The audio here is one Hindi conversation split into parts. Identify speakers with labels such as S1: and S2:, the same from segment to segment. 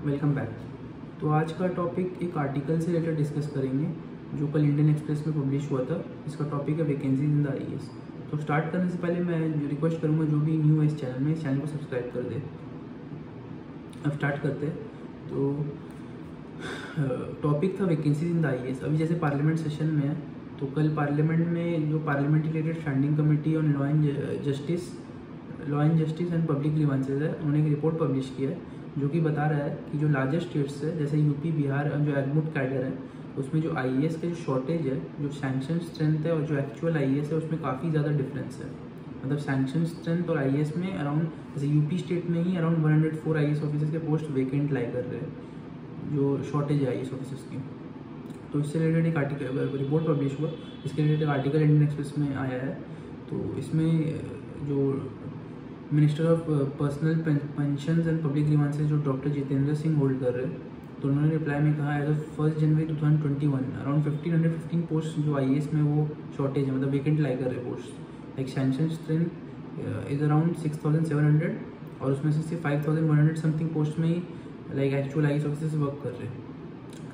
S1: Welcome back. तो आज का टॉपिक एक आर्टिकल से रिलेटेड डिस्कस करेंगे जो कल इंडियन एक्सप्रेस में पब्लिश हुआ था। इसका टॉपिक है वैकेंसीज इन द आईएएस। तो स्टार्ट करने से पहले मैं रिक्वेस्ट करूँगा जो भी न्यू है इस चैनल को सब्सक्राइब कर दे। अब स्टार्ट करते हैं। तो टॉपिक था वैकेंसीज इन द आईएएस। अभी जैसे पार्लियामेंट सेशन में है, तो कल पार्लियामेंट में जो parliamentary related standing committee on law and justice and public grievances है, उन्होंने एक रिपोर्ट पब्लिश किया है जो कि बता रहा है कि जो लार्जेस्ट स्टेट्स है जैसे यूपी, बिहार और जो एडमुट कैडर है उसमें जो आईएएस का जो शॉर्टेज है, जो सैंक्शन स्ट्रेंथ है और जो एक्चुअल आईएएस है उसमें काफ़ी ज़्यादा डिफरेंस है। मतलब सैंक्शन स्ट्रेंथ और आईएएस में अराउंड, जैसे यूपी स्टेट में ही अराउंड 104 आईएएस ऑफिसर्स के पोस्ट वेकेंट लाई कर रहे हैं, जो शॉर्टेज है आईएएस ऑफिसर्स की। तो इससे रिलेटेड एक आर्टिकल रिपोर्ट पब्लिश हुआ, इसके रिलेटेड आर्टिकल इंडियन एक्सप्रेस में आया है। तो इसमें जो minister of personnel pensions and public grievances जो डॉक्टर जितेंद्र सिंह होल्ड कर रहे हैं, तो उन्होंने रिप्लाई में कहा एज ऑफ 1 जनवरी 2021 अराउंड 1515 पोस्ट जो आईएएस में वो शॉर्टेज है, मतलब वेकेंट लाई कर रहे पोस्ट। Like sanction strength is around 6700 और उसमें से सिर्फ 5100 समथिंग पोस्ट में ही like actual IAS officers work कर रहे हैं,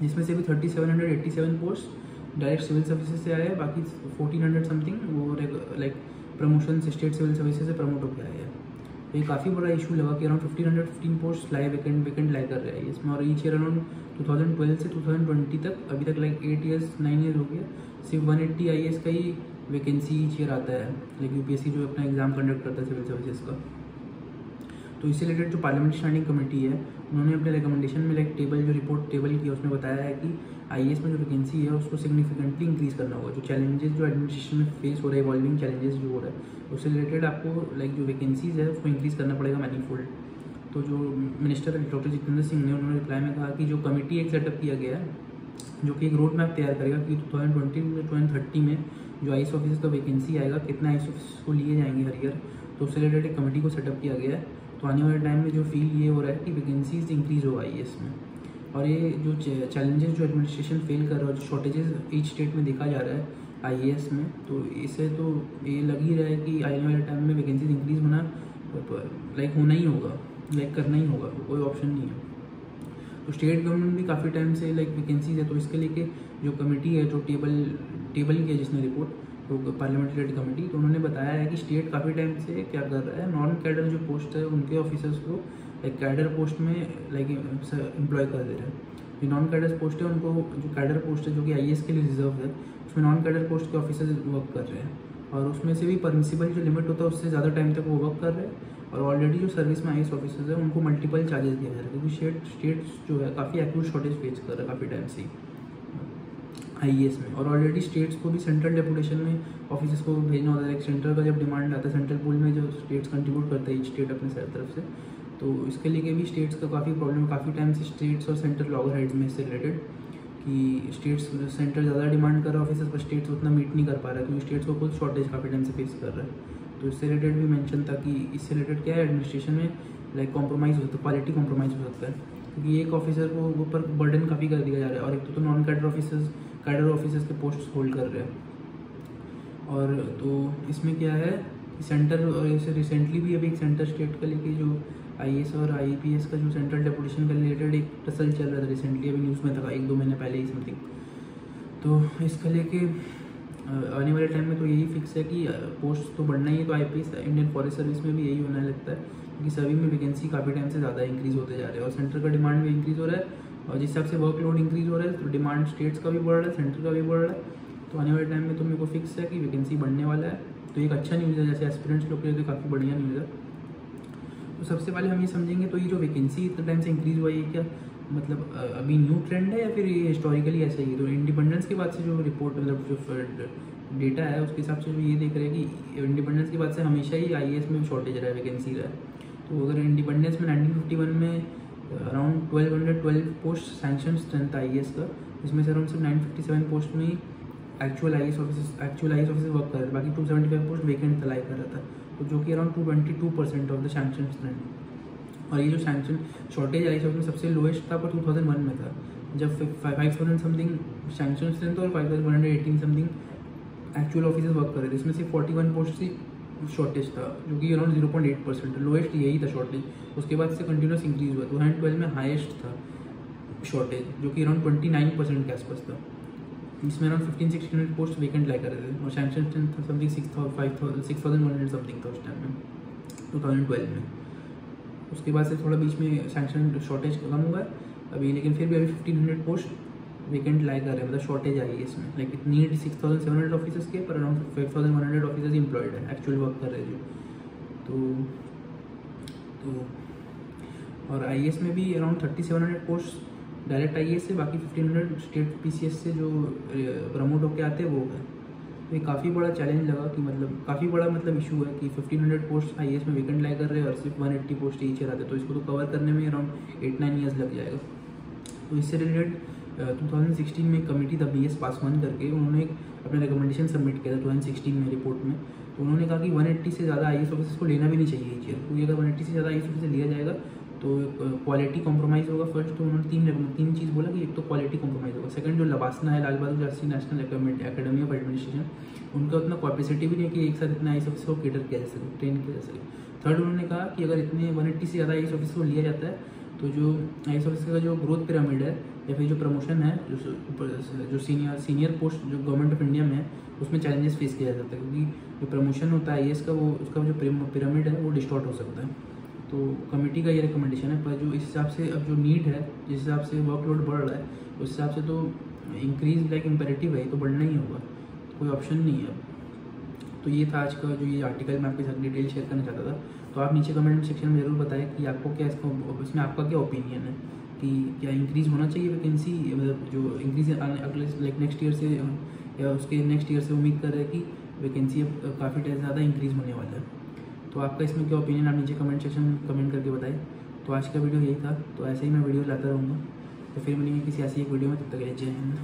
S1: जिसमें से भी 3787 पोस्ट डायरेक्ट सिविल सर्विसेज से आए हैं, बाकी 1400 समथिंग वो लाइक प्रमोशन से स्टेट सिविल सर्विसेज से प्रमोट होकर आए हैं। तो ये काफ़ी बड़ा इशू लगा कि अराउंड 1515 पोस्ट लाए वेकेंट लाई कर रहे हैं इसमें। और ईच ईयर अराउंड 2012 से 2020 तक अभी तक लाइक 9 ईयर्स हो गया, सिर्फ 180 आईएएस का ही वैकेंसी ईच ईयर आता है, लाइक यूपीएससी जो अपना एग्जाम कंडक्ट करता है सिविल सर्विसेज का। तो इससे रिलेटेड जो पार्लियामेंट्री स्टैंडिंग कमेटी है, उन्होंने अपने रिकमेंडेशन में लाइक टेबल किया, उसमें बताया है कि आईएएस में जो वैकेंसी है उसको सिग्निफिकेंटली इंक्रीज करना होगा। जो चैलेंजेस जो एडमिनिस्ट्रेशन में फेस हो रहा है, इवॉल्विंग चैलेंजेस जो हो रहा है, उससे रिलेटेड आपको लाइक जो वैकेंसीज है उसको इंक्रीज करना पड़ेगा मैनीफोल्ड। तो जो मिनिस्टर डॉक्टर जितेंद्र सिंह ने उन्होंने रिप्लाई में कहा कि जो कमेटी एक सेटअप किया गया है जो कि एक रोड मैप तैयार करेगा कि 2020 से 2030 में जो आईएएस ऑफिसर्स का वैकेंसी आएगा, कितना आईएएस ऑफिसर्स को लिए जाएंगे हर ईयर, तो उससे रिलेटेड एक कमेटी को सेटअप किया गया है। तो आने वाले टाइम में जो फील ये हो रहा है कि वैकेंसीज इंक्रीज होगा आईएएस में। और ये जो चैलेंजेस जो एडमिनिस्ट्रेशन फेल कर रहा है, जो शॉर्टेजेस ईच स्टेट में देखा जा रहा है आईएएस में, तो इससे तो ये लग ही रहा है कि आने वाले टाइम में वैकेंसीज इंक्रीज होना लाइक होना ही होगा, लाइक करना ही होगा, कोई ऑप्शन नहीं है। तो स्टेट गवर्नमेंट भी काफ़ी टाइम से लाइक वैकेंसीज है, तो इसके लेके जो कमेटी है जो टेबल किया जिसने रिपोर्ट, तो पार्लियामेंट्री कमेटी, तो उन्होंने बताया है कि स्टेट काफ़ी टाइम से क्या कर रहा है, नॉन कैडर जो पोस्ट है उनके ऑफिसर्स को लाइक कैडर पोस्ट में लाइक एम्प्लॉय कर दे रहे हैं। जो नॉन कैडर पोस्ट है उनको, जो कैडर पोस्ट है जो कि आईएएस के लिए रिजर्व है, उसमें नॉन कैडर पोस्ट के ऑफिसर्स वर्क कर रहे हैं और उसमें से भी परमिसिबल जो लिमिट होता है उससे ज़्यादा टाइम तक वो वर्क कर रहे हैं। और ऑलरेडी जो सर्विस में आईएएस ऑफिसर्स है उनको मल्टीपल चार्जेस दिया जा रहा है, क्योंकि स्टेट्स जो है काफ़ी एक्यूट शॉर्टेज फेस कर रहा है काफ़ी टाइम से आईएएस में। और ऑलरेडी स्टेट्स को भी सेंट्रल डेपुटेशन में ऑफिसर्स को भेजना होता है। एक सेंट्रल का जब डिमांड आता है, सेंट्रल पूल में जो स्टेट्स कंट्रीब्यूट करते हैं स्टेट अपने तरफ से, तो इसके लिए भी स्टेट्स का काफ़ी प्रॉब्लम, काफ़ी टाइम से स्टेट्स और सेंट्रल लॉगर हेड्स में इससे रिलेटेड कि सेंट्रल ज़्यादा डिमांड कर रहा है ऑफिसर्स पर, स्टेट्स उतना मीट नहीं कर पा रहा है क्योंकि स्टेट्स को खुद शॉर्टेज काफ़ी टाइम से फेस कर रहा है। तो इससे रिलेटेड भी मेंशन था कि इससे रिलेटेड क्या है, एडमिनिस्ट्रेशन में लाइक कॉम्प्रोमाइज़ हो सकता है, क्वालिटी कॉम्प्रोमाइज़ हो सकता है, क्योंकि एक ऑफिसर को ऊपर बर्डन काफ़ी कर दिया जा रहा है और एक तो नॉन कैडर ऑफिसर्स के पोस्ट होल्ड कर रहे हैं। और तो इसमें क्या है, सेंटर और ऐसे रिसेंटली भी अभी एक सेंटर स्टेट का लेके जो आईएएस और आईपीएस का जो सेंट्रल डेपुटेशन का रिलेटेड एक टसल चल रहा था रिसेंटली, अभी न्यूज़ में था 1-2 महीने पहले ही समथिंग। तो इसका लेके आने वाले टाइम में तो यही फिक्स है कि पोस्ट तो बढ़ना ही है। तो आईपीएस इंडियन फॉरेस्ट सर्विस में भी यही होने लगता है, क्योंकि सभी में वैकेंसी काफ़ी टाइम से ज़्यादा इंक्रीज़ होते जा रहे हैं और सेंटर का डिमांड भी इंक्रीज़ हो रहा है और जिस हिसाब से वर्कलोड इंक्रीज़ हो रहा है तो डिमांड स्टेट्स का भी बढ़ रहा है, सेंटर का भी बढ़ रहा है। तो आने वाले टाइम में तो मेरे को फिक्स है कि वैकेंसी बढ़ने वाला है। तो एक अच्छा न्यूज़ है, जैसे एस्पिरेंट्स लोग के लिए काफ़ी बढ़िया न्यूज़ है। तो सबसे पहले हम ये समझेंगे, तो ये जो वैकेंसी इतने टाइम से इंक्रीज़ हुआ है, क्या मतलब अभी न्यू ट्रेंड है या फिर ये हिस्टोरिकली ऐसा ही है? तो इंडिपेंडेंस के बाद से जो रिपोर्ट, मतलब जो डेटा है उसके हिसाब से जो ये देख रहे हैं कि इंडिपेंडेंस के बाद से हमेशा ही आईएएस में शॉर्टेज रहा है, वैकेंसी रहा है। तो अगर इंडिपेंडेंस में 1951 में around 1212 post sanction strength IAS का, इसमें से अराउंड 957 पोस्ट में ही एक्चुअल आईएएस ऑफिसर वर्क कर रहे थे, बाकी 275 पोस्ट वेकेंट अलाई कर रहा था, तो जो कि around 222% of the sanction strength. और ये जो सैंक्शन शॉर्टेज आईएएस ऑफिस में सबसे लोएस्ट था पर 2001 में था, जब 5000 समथिंग सैंक्शन स्ट्रेंथ और 5118 समथिंग एक्चुअल ऑफिसर्स वर्क कर रहे थे। इसमें से 41 पोस्ट थी शॉर्टेज था, जो कि अराउंड 0.8%, लोएस्ट यही था शॉर्टेज। उसके बाद से कंटिन्यूस इंक्रीज हुआ। 2012 में हाईएस्ट था शॉर्टेज, जो कि अराउंड 29% के आसपास था। इसमें अराउंड 1500-1600 पोस्ट वेकेंट लाई कर रहे थे, और सैंक्शन था समथिंग 6100 समथिंग था उस टाइम में, 2012 में। उसके बाद से थोड़ा बीच में सैंक्शन शॉर्टेज कम हुआ है अभी, लेकिन फिर भी अभी 1500 पोस्ट वेकेंट लाई कर रहे हैं, मतलब शॉर्टेज आई है इसमें। लाइक इट नीड 6700 ऑफिसर्स के, पर अराउंड 5100 ऑफिसर्स एम्प्लॉयड है, एक्चुअल वर्क कर रहे हैं जो। तो और आईएएस में भी अराउंड 3700 पोस्ट डायरेक्ट आईएएस से, बाकी 1500 स्टेट पीसीएस से जो प्रमोट होकर आते हैं वो है। तो ये काफ़ी बड़ा चैलेंज लगा कि मतलब काफ़ी बड़ा मतलब इशू है कि 1500 पोस्ट आईएएस में वेकेंट लाई कर रहे हैं और सिर्फ 180 पोस्ट ही चलाते, तो इसको तो कवर करने में अराउंड 8-9 ईयर्स लग जाएगा। तो इससे रिलेटेड 2016 में कमेटी था BS पासवान करके, उन्होंने एक अपना रिकमेंडेशन सबमिट किया था 2016 में रिपोर्ट में। तो उन्होंने कहा कि 180 से ज़्यादा आईएएस ऑफिसर्स को लेना भी नहीं चाहिए इस ईयर, क्योंकि अगर 180 से ज़्यादा आईएएस ऑफिसर लिया जाएगा तो क्वालिटी कॉम्प्रोमाइज़ होगा। फर्स्ट तो उन्होंने तीन चीज़ बोला कि एक तो क्वालिटी कॉम्प्रोमाइज़ होगा, सेकंड जो लबासना है, Lal Bahadur Shastri national academy of administration, उनका उतना कैपेसिटी भी नहीं है कि एक साथ इतना आईएएस ऑफिसर को केटर किया जा सके, ट्रेन किया जा सके। थर्ड उन्होंने कहा कि अगर इतने 180 से ज़्यादा आईएएस ऑफिसर को लिया जाता है तो जो आईएएस ऑफिसर का जो ग्रोथ पिरामिड है या फिर जो प्रमोशन है, जो सीनियर पोस्ट जो गवर्नमेंट ऑफ इंडिया में है, उसमें चैलेंजेस फेस किया जाता है, क्योंकि जो प्रमोशन होता है आईएएस का, वो उसका जो पिरामिड है वो डिस्टॉर्ट हो सकता है। तो कमेटी का ये रिकमेंडेशन है, पर जो इस हिसाब से अब जो नीड है, जिस हिसाब से वर्कलोड बढ़ रहा है, उस हिसाब से तो इंक्रीज लाइक इम्पेरेटिव है, तो बढ़ना ही होगा, तो कोई ऑप्शन नहीं है। तो ये था आज का जो ये आर्टिकल, मैं आपके साथ डिटेल शेयर करना चाहता था। तो आप नीचे कमेंट सेक्शन में ज़रूर बताएं कि आपको क्या इसमें आपका क्या ओपिनियन है, कि क्या इंक्रीज़ होना चाहिए वैकेंसी, मतलब जो इंक्रीज अगले लाइक नेक्स्ट ईयर से या उसके नेक्स्ट ईयर से उम्मीद कर रहे हैं कि वैकेंसी अब काफ़ी ज़्यादा इंक्रीज़ होने वाला है। तो आपका इसमें क्या ओपिनियन, आप नीचे कमेंट सेक्शन में कमेंट करके बताएं। तो आज का वीडियो यही था, तो ऐसे ही मैं वीडियो लाता रहूँगा। तो फिर मिलेंगे किसी ऐसी एक वीडियो में, तब तक जय हिंद।